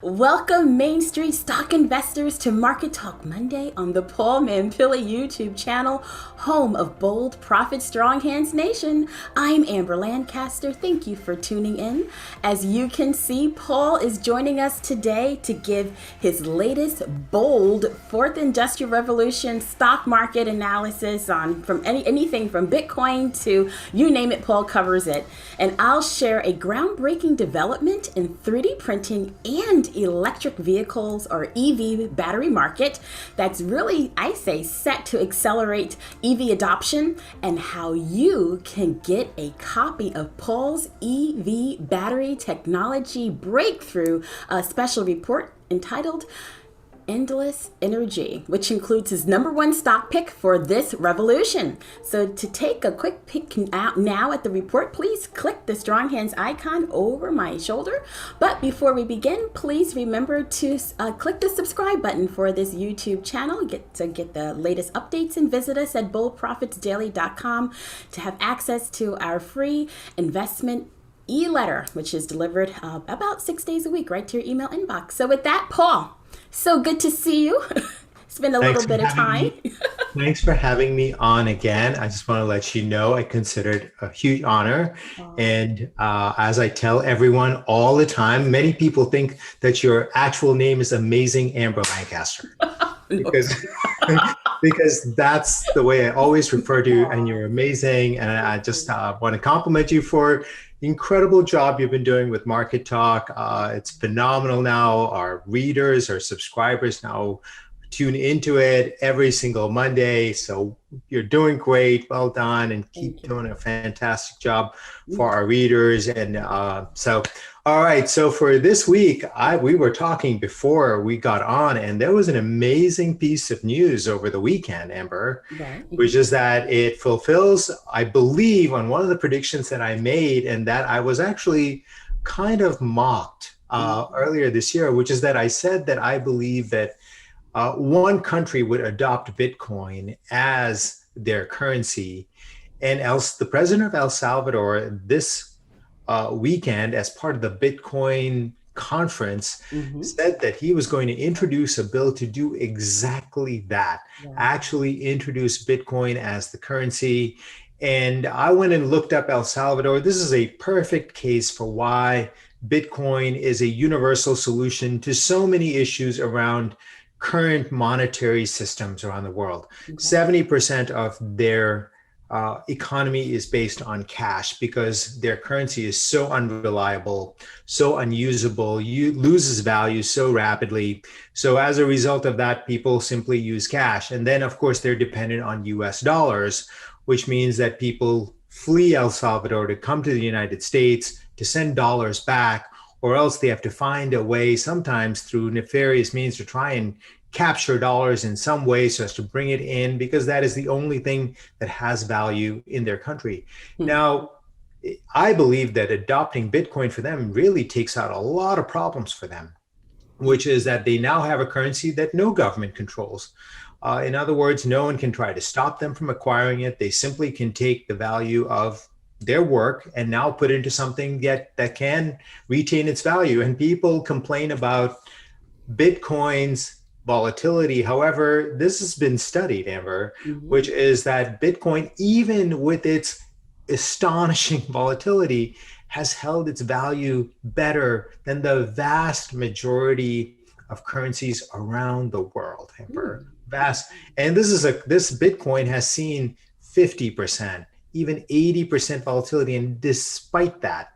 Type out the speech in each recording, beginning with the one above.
Welcome, Main Street stock investors, to Market Talk Monday on the Paul Mampilly YouTube channel, home of Bold Profit Strong Hands Nation. I'm Amber Lancaster. Thank you for tuning in. As you can see, Paul is joining us today to give his latest bold Fourth Industrial Revolution stock market analysis on anything from Bitcoin to you name it. Paul covers it, and I'll share a groundbreaking development in 3D printing and electric vehicles, or EV battery market, that's really, I say, set to accelerate EV adoption, and how you can get a copy of Paul's EV battery technology breakthrough, a special report entitled Endless Energy, which includes his #1 stock pick for this revolution. So to take a quick peek now at the report, please click the strong hands icon over my shoulder. But before we begin, please remember to click the subscribe button for this YouTube channel to get the latest updates, and visit us at boldprofitsdaily.com to have access to our free investment e-letter, which is delivered about 6 days a week right to your email inbox. So with that, Paul, so good to see you. It's been a little bit of time. Thanks for having me on again. I just want to let you know I consider it a huge honor. And as I tell everyone all the time, many people think that your actual name is Amazing Amber Lancaster. Because because that's the way I always refer to you, and you're amazing. And I just want to compliment you for the incredible job you've been doing with Market Talk. It's phenomenal now. Our readers, our subscribers now tune into it every single Monday. So you're doing great. Well done, and keep doing a fantastic job for our readers. And all right. So for this week, we were talking before we got on, and there was an amazing piece of news over the weekend, Amber, which is that it fulfills, I believe, on one of the predictions that I made, and that I was actually kind of mocked earlier this year, which is that I said that I believe that one country would adopt Bitcoin as their currency, and else the president of El Salvador this weekend, as part of the Bitcoin conference, said that he was going to introduce a bill to do exactly that, actually introduce Bitcoin as the currency. And I went and looked up El Salvador. This is a perfect case for why Bitcoin is a universal solution to so many issues around current monetary systems around the world. 70% of their economy is based on cash, because their currency is so unreliable, so unusable, loses value so rapidly. So as a result of that, people simply use cash. And then, of course, they're dependent on US dollars, which means that people flee El Salvador to come to the United States to send dollars back, or else they have to find a way, sometimes through nefarious means, to try and capture dollars in some way so as to bring it in, because that is the only thing that has value in their country. Now, I believe that adopting Bitcoin for them really takes out a lot of problems for them, which is that they now have a currency that no government controls. In other words, no one can try to stop them from acquiring it. They simply can take the value of their work and now put into something that can retain its value. And people complain about Bitcoin's volatility. However, this has been studied, Amber, which is that Bitcoin, even with its astonishing volatility, has held its value better than the vast majority of currencies around the world, Amber. Vast. And this Bitcoin has seen 50%, even 80% volatility. And despite that,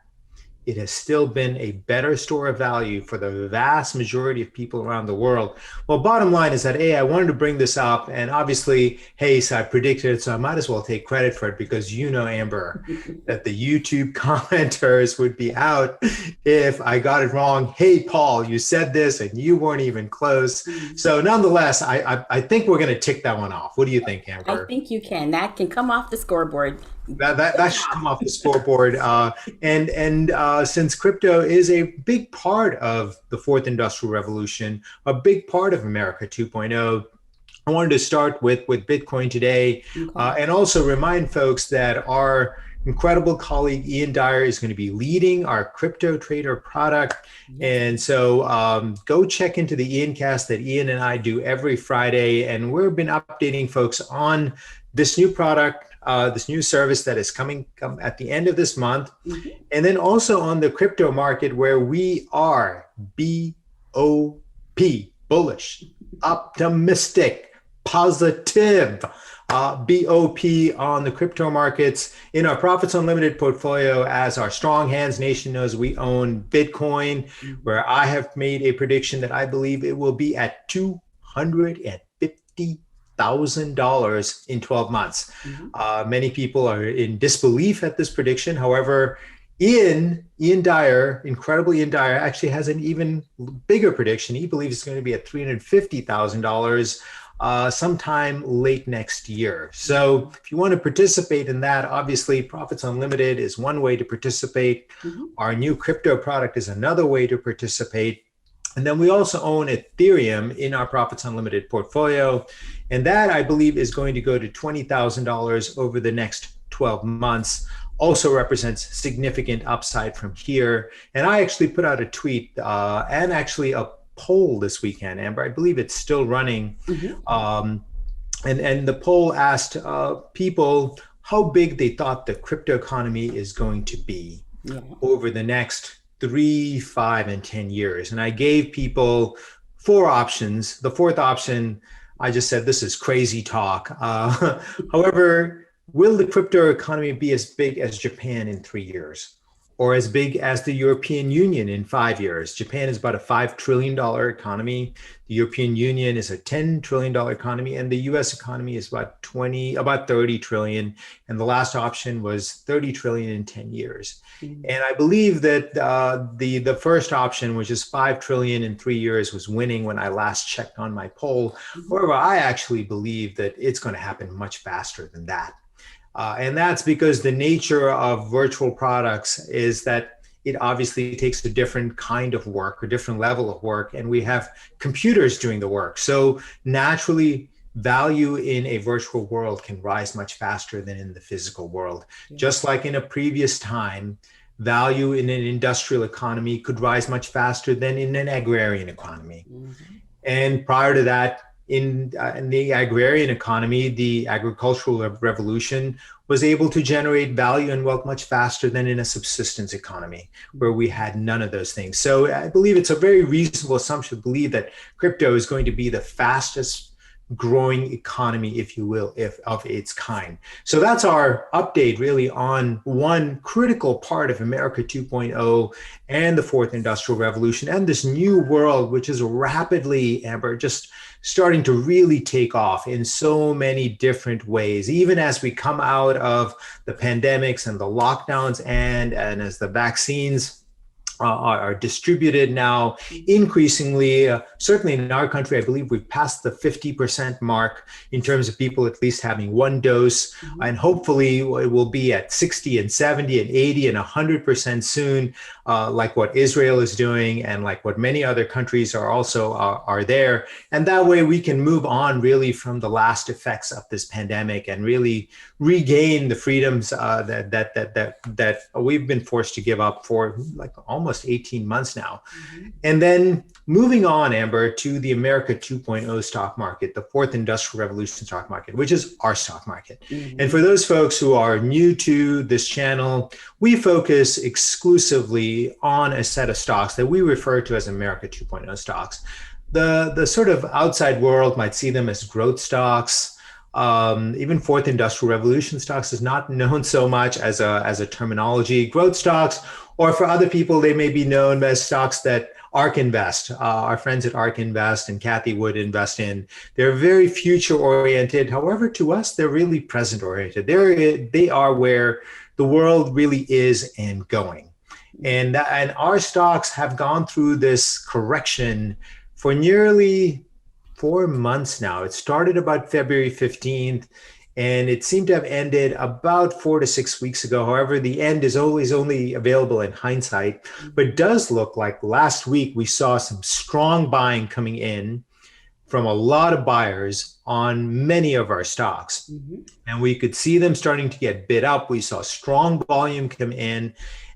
it has still been a better store of value for the vast majority of people around the world. Well, bottom line is that, I wanted to bring this up, and obviously, so I predicted it, so I might as well take credit for it, because Amber, that the YouTube commenters would be out if I got it wrong. Hey, Paul, you said this and you weren't even close. So nonetheless, I think we're going to tick that one off. What do you think, Amber? I think you can. That can come off the scoreboard. That should come off the scoreboard. And since crypto is a big part of the fourth industrial revolution, a big part of America 2.0, I wanted to start with Bitcoin today, and also remind folks that our incredible colleague, Ian Dyer, is going to be leading our crypto trader product. Yes. And so go check into the Ian cast that Ian and I do every Friday. And we've been updating folks on this new product, this new service that is coming at the end of this month. Mm-hmm. And then also on the crypto market, where we are BOP, bullish, optimistic, positive, BOP on the crypto markets. In our Profits Unlimited portfolio, as our Strong Hands Nation knows, we own Bitcoin, where I have made a prediction that I believe it will be at $250,000 in 12 months. Mm-hmm. Many people are in disbelief at this prediction. However, Ian Dyer, incredible Ian Dyer, actually has an even bigger prediction. He believes it's going to be at $350,000 sometime late next year. So if you want to participate in that, obviously Profits Unlimited is one way to participate. Mm-hmm. Our new crypto product is another way to participate. And then we also own Ethereum in our Profits Unlimited portfolio. And that, I believe, is going to go to $20,000 over the next 12 months. Also represents significant upside from here. And I actually put out a tweet and actually a poll this weekend, Amber. I believe it's still running. Mm-hmm. And the poll asked people how big they thought the crypto economy is going to be over the next 3, 5, and 10 years. And I gave people 4 options. The 4th option, I just said, this is crazy talk. However, will the crypto economy be as big as Japan in 3 years? Or as big as the European Union in 5 years? Japan is about a $5 trillion economy. The European Union is a $10 trillion economy, and the US economy is about 30 trillion. And the last option was 30 trillion in 10 years. Mm-hmm. And I believe that the first option, which is 5 trillion in 3 years, was winning when I last checked on my poll. Mm-hmm. However, I actually believe that it's going to happen much faster than that. And that's because the nature of virtual products is that it obviously takes a different kind of work, a different level of work, and we have computers doing the work. So naturally, value in a virtual world can rise much faster than in the physical world. Yeah. Just like in a previous time, value in an industrial economy could rise much faster than in an agrarian economy. Mm-hmm. And prior to that, in the agrarian economy, the agricultural revolution was able to generate value and wealth much faster than in a subsistence economy, where we had none of those things. So I believe it's a very reasonable assumption to believe that crypto is going to be the fastest growing economy, if you will, of its kind. So that's our update really on one critical part of America 2.0 and the 4th Industrial Revolution and this new world, which is rapidly, Amber, just starting to really take off in so many different ways, even as we come out of the pandemics and the lockdowns and as the vaccines are distributed now increasingly. Certainly in our country, I believe we've passed the 50% mark in terms of people at least having one dose. Mm-hmm. And hopefully it will be at 60 and 70 and 80 and 100% soon, like what Israel is doing and like what many other countries are also are there. And that way we can move on really from the last effects of this pandemic and really regain the freedoms that we've been forced to give up for like almost 18 months now. Mm-hmm. And then moving on, Amber, to the America 2.0 stock market, the 4th Industrial Revolution stock market, which is our stock market. Mm-hmm. And for those folks who are new to this channel, we focus exclusively on a set of stocks that we refer to as America 2.0 stocks. The sort of outside world might see them as growth stocks. Even 4th Industrial Revolution stocks is not known so much as a terminology. Growth stocks, or for other people, they may be known as stocks that ARK Invest, our friends at ARK Invest and Kathy would invest in. They're very future oriented. However, to us, they're really present oriented. They are where the world really is and going. And our stocks have gone through this correction for nearly 4 months now. It started about February 15th, and it seemed to have ended about 4 to 6 weeks ago. However, the end is always only available in hindsight, but it does look like last week we saw some strong buying coming in. from a lot of buyers on many of our stocks. And we could see them starting to get bid up. We saw strong volume come in.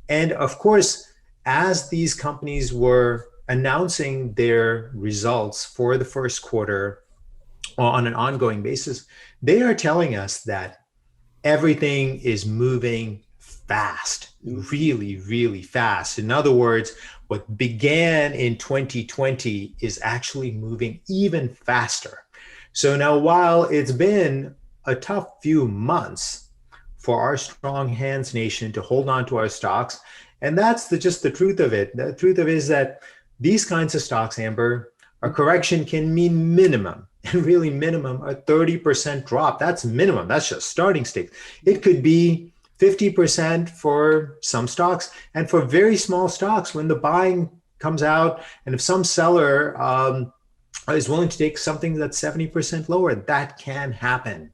And of course, as these companies were announcing their results for the first quarter on an ongoing basis, they are telling us that everything is moving fast, really, really fast. In other words, what began in 2020 is actually moving even faster. So now, while it's been a tough few months for our Strong Hands Nation to hold on to our stocks, and that's just the truth of it. The truth of it is that these kinds of stocks, Amber, a correction can mean minimum, and really minimum, a 30% drop. That's minimum. That's just starting stakes. It could be 50% for some stocks, and for very small stocks, when the buying comes out, and if some seller is willing to take something that's 70% lower, that can happen.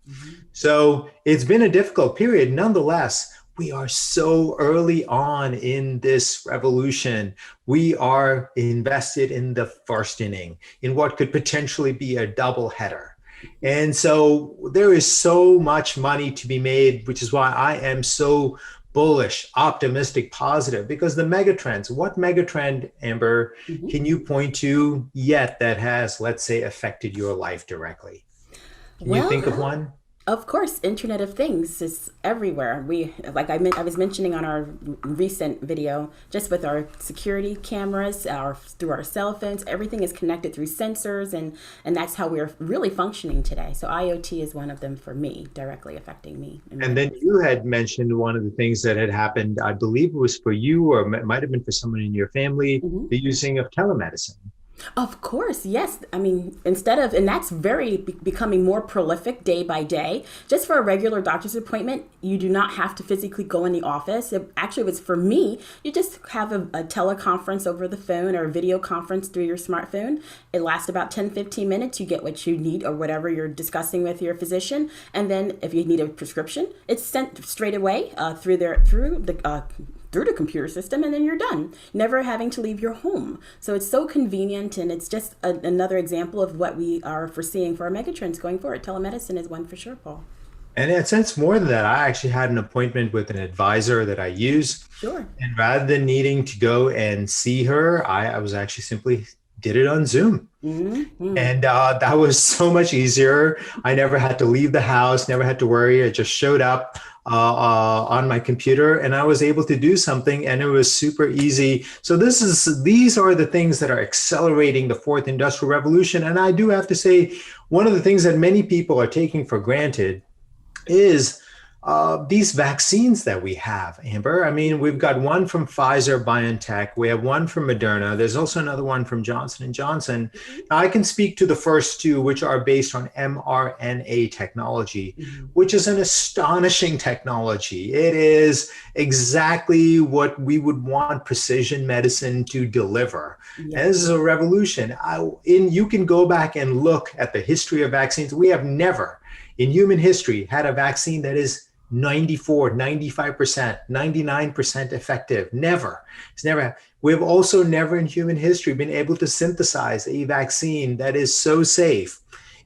So it's been a difficult period. Nonetheless, we are so early on in this revolution. We are invested in the first inning, in what could potentially be a double header. And so there is so much money to be made, which is why I am so bullish, optimistic, positive, because the megatrends, what megatrend, Amber, can you point to yet that has, let's say, affected your life directly? Can you think of one? Of course, Internet of Things is everywhere. I was mentioning on our recent video, just with our security cameras, through our cell phones, everything is connected through sensors, and that's how we're really functioning today. So IoT is one of them for me, directly affecting me. And then you had mentioned one of the things that had happened, I believe it was for you, or it might have been for someone in your family, the using of telemedicine. Of course, yes. I mean, and that's becoming more prolific day by day. Just for a regular doctor's appointment, you do not have to physically go in the office. It actually was for me, you just have a teleconference over the phone or a video conference through your smartphone. It lasts about 10-15 minutes. You get what you need or whatever you're discussing with your physician. And then if you need a prescription, it's sent straight away through the computer system, and then you're done, never having to leave your home. So it's so convenient, and it's just another example of what we are foreseeing for our megatrends going forward. Telemedicine is one for sure, Paul. And in a sense, more than that, I actually had an appointment with an advisor that I use. Sure. And rather than needing to go and see her, I was actually simply did it on Zoom. And that was so much easier. I never had to leave the house, never had to worry. I just showed up on my computer, and I was able to do something, and it was super easy. So these are the things that are accelerating the fourth industrial revolution. And I do have to say, one of the things that many people are taking for granted is these vaccines that we have, Amber. I mean, we've got one from Pfizer BioNTech. We have one from Moderna. There's also another one from Johnson & Johnson. Now, I can speak to the first two, which are based on mRNA technology, which is an astonishing technology. It is exactly what we would want precision medicine to deliver. Yeah. And this is a revolution. You can go back and look at the history of vaccines. We have never in human history had a vaccine that is 94, 95%, 99% effective. Never. It's never. We've also never in human history been able to synthesize a vaccine that is so safe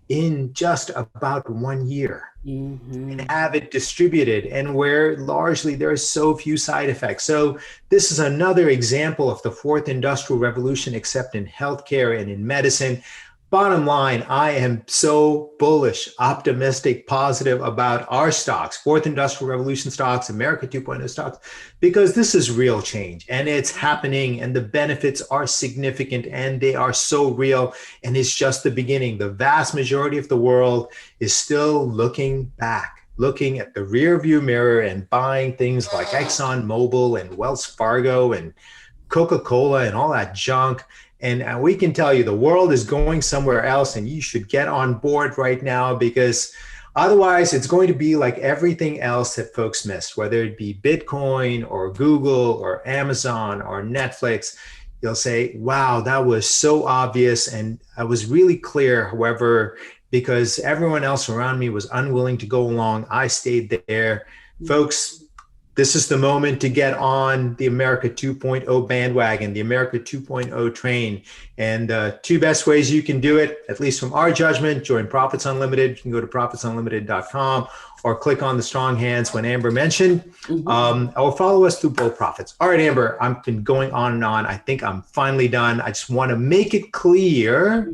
in just about 1 year and have it distributed, and where largely there are so few side effects. So this is another example of the fourth industrial revolution, except in healthcare and in medicine. Bottom line, I am so bullish, optimistic, positive about our stocks, fourth industrial revolution stocks, America 2.0 stocks, because this is real change, and it's happening, and the benefits are significant, and they are so real, and it's just the beginning. The vast majority of the world is still looking back, looking at the rear view mirror and buying things like ExxonMobil and Wells Fargo and Coca-Cola and all that junk. And we can tell you the world is going somewhere else, and you should get on board right now, because otherwise it's going to be like everything else that folks missed, whether it be Bitcoin or Google or Amazon or Netflix. You'll say, wow, that was so obvious. And I was really clear. However, because everyone else around me was unwilling to go along, I stayed there. Folks, This is the moment to get on the America 2.0 bandwagon, the America 2.0 train. And two best ways you can do it, at least from our judgment: join Profits Unlimited. You can go to profitsunlimited.com or click on the strong hands when Amber mentioned, or follow us through Bold Profits. All right, Amber, I've been going on and on. I think I'm finally done. I just want to make it clear,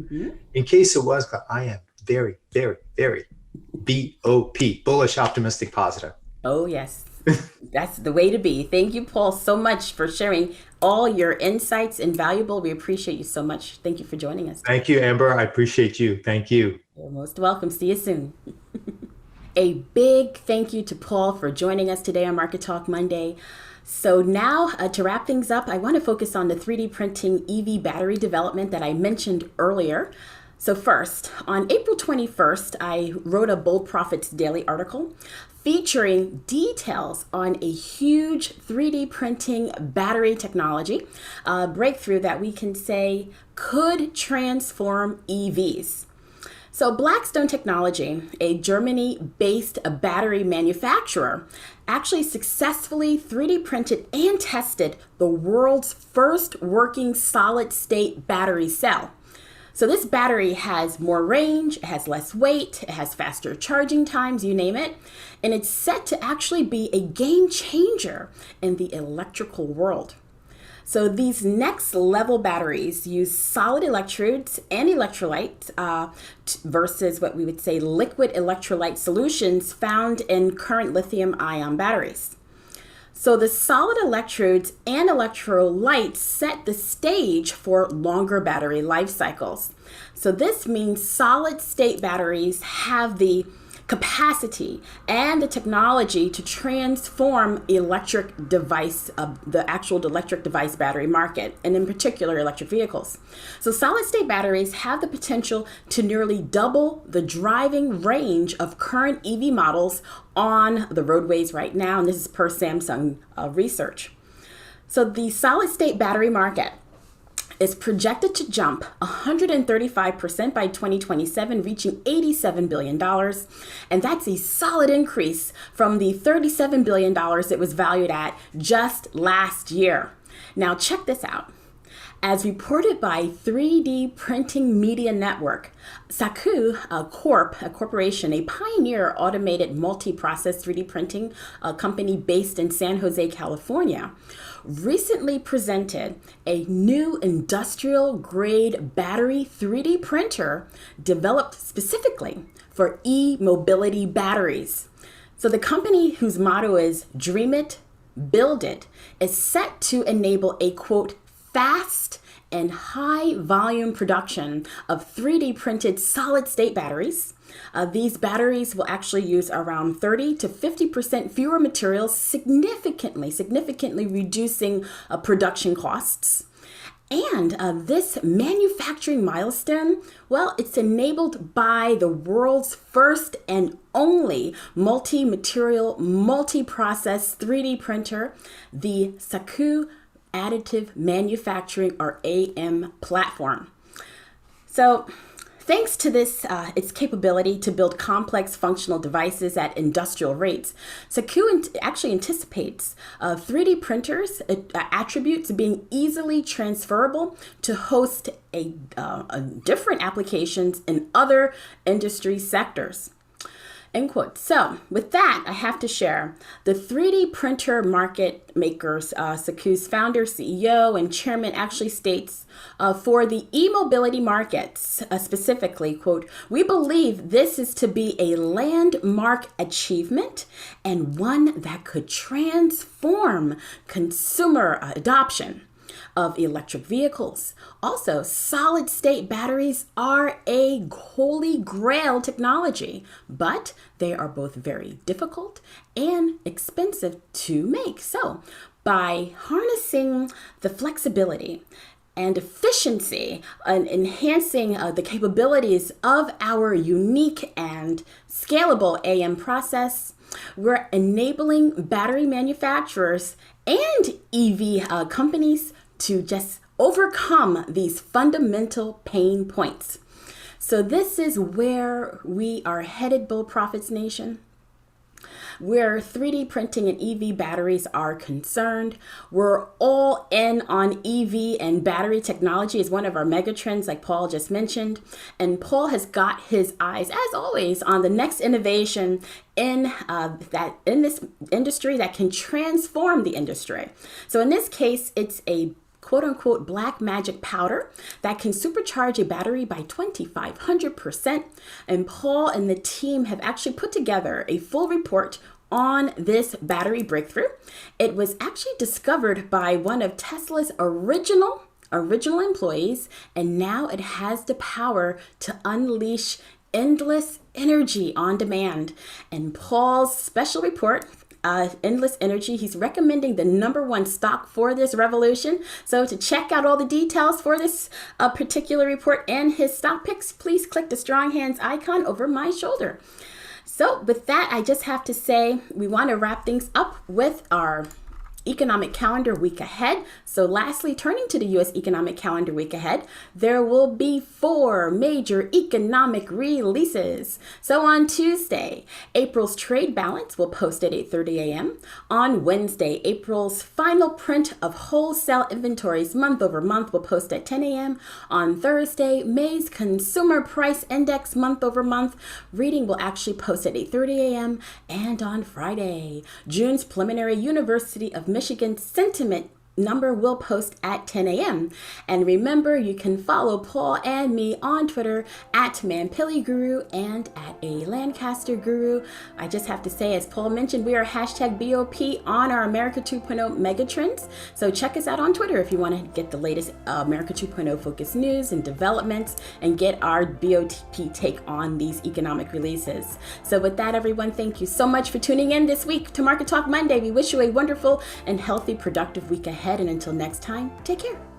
in case it was, I am very, very, very BOP, bullish, optimistic, positive. Oh, yes. That's the way to be. Thank you, Paul, so much for sharing all your insights. Invaluable. We appreciate you so much. Thank you for joining us today. Thank you, Amber. I appreciate you. Thank you. You're most welcome. See you soon. A big thank you to Paul for joining us today on Market Talk Monday. So now to wrap things up, I want to focus on the 3D printing EV battery development that I mentioned earlier. So first, on April 21st, I wrote a Bold Profits Daily article featuring details on a huge 3D printing battery technology breakthrough that we can say could transform EVs. So Blackstone Technology, a Germany-based battery manufacturer, actually successfully 3D printed and tested the world's first working solid-state battery cell. So this battery has more range, it has less weight, it has faster charging times, you name it, and it's set to actually be a game changer in the electrical world. So these next level batteries use solid electrodes and electrolytes versus what we would say liquid electrolyte solutions found in current lithium ion batteries. So the solid electrodes and electrolytes set the stage for longer battery life cycles. So this means solid state batteries have the capacity and the technology to transform electric device, the actual electric device battery market, and in particular electric vehicles. So solid state batteries have the potential to nearly double the driving range of current EV models on the roadways right now, and this is per Samsung research. So the solid state battery market is projected to jump 135% by 2027, reaching $87 billion. And that's a solid increase from the $37 billion it was valued at just last year. Now check this out. As reported by 3D Printing Media Network, Saku Corp, a corporation, a pioneer automated multi-process 3D printing company based in San Jose, California, recently presented a new industrial-grade battery 3D printer developed specifically for e-mobility batteries. So the company, whose motto is "Dream It, Build It," is set to enable a, quote, fast and high volume production of 3D printed solid state batteries. These batteries will actually use around 30 to 50% fewer materials, significantly reducing production costs. And this manufacturing milestone, well, it's enabled by the world's first and only multi-material, multi-process 3D printer, the Saku Additive Manufacturing, or AM platform. So thanks to this, its capability to build complex functional devices at industrial rates, Saku actually anticipates 3D printers attributes being easily transferable to host a different applications in other industry sectors. End quote. So with that, I have to share the 3D printer market makers, Saku's founder, CEO, and chairman actually states for the e-mobility markets specifically, quote, "We believe this is to be a landmark achievement and one that could transform consumer adoption of electric vehicles. Also, solid state batteries are a holy grail technology, but they are both very difficult and expensive to make. So by harnessing the flexibility and efficiency and enhancing the capabilities of our unique and scalable AM process, we're enabling battery manufacturers and EV companies to just overcome these fundamental pain points." So this is where we are headed, Bold Profits Nation. Where 3D printing and EV batteries are concerned, we're all in on EV, and battery technology is one of our mega trends, like Paul just mentioned. And Paul has got his eyes, as always, on the next innovation in this industry that can transform the industry. So in this case, it's a quote unquote black magic powder that can supercharge a battery by 2,500%. And Paul and the team have actually put together a full report on this battery breakthrough. It was actually discovered by one of Tesla's original employees, and now it has the power to unleash endless energy on demand. And Paul's special report, Endless Energy, he's recommending the #1 stock for this revolution. So to check out all the details for this particular report and his stock picks, please click the strong hands icon over my shoulder. So with that, I just have to say we want to wrap things up with our economic calendar week ahead. So lastly, turning to the U.S. economic calendar week ahead, there will be 4 major economic releases. So on Tuesday, April's trade balance will post at 8:30 a.m. On Wednesday, April's final print of wholesale inventories month over month will post at 10 a.m. On Thursday, May's consumer price index month over month reading will actually post at 8:30 a.m. And on Friday, June's preliminary University of Michigan sentiment number will post at 10 a.m. And remember, you can follow Paul and me on Twitter at Mampilly Guru and at a Lancaster Guru. I just have to say, as Paul mentioned, we are #BOP on our America 2.0 megatrends. So check us out on Twitter if you want to get the latest America 2.0 focused news and developments and get our BOP take on these economic releases. So with that, everyone, thank you so much for tuning in this week to Market Talk Monday. We wish you a wonderful and healthy, productive week ahead. And until next time, take care.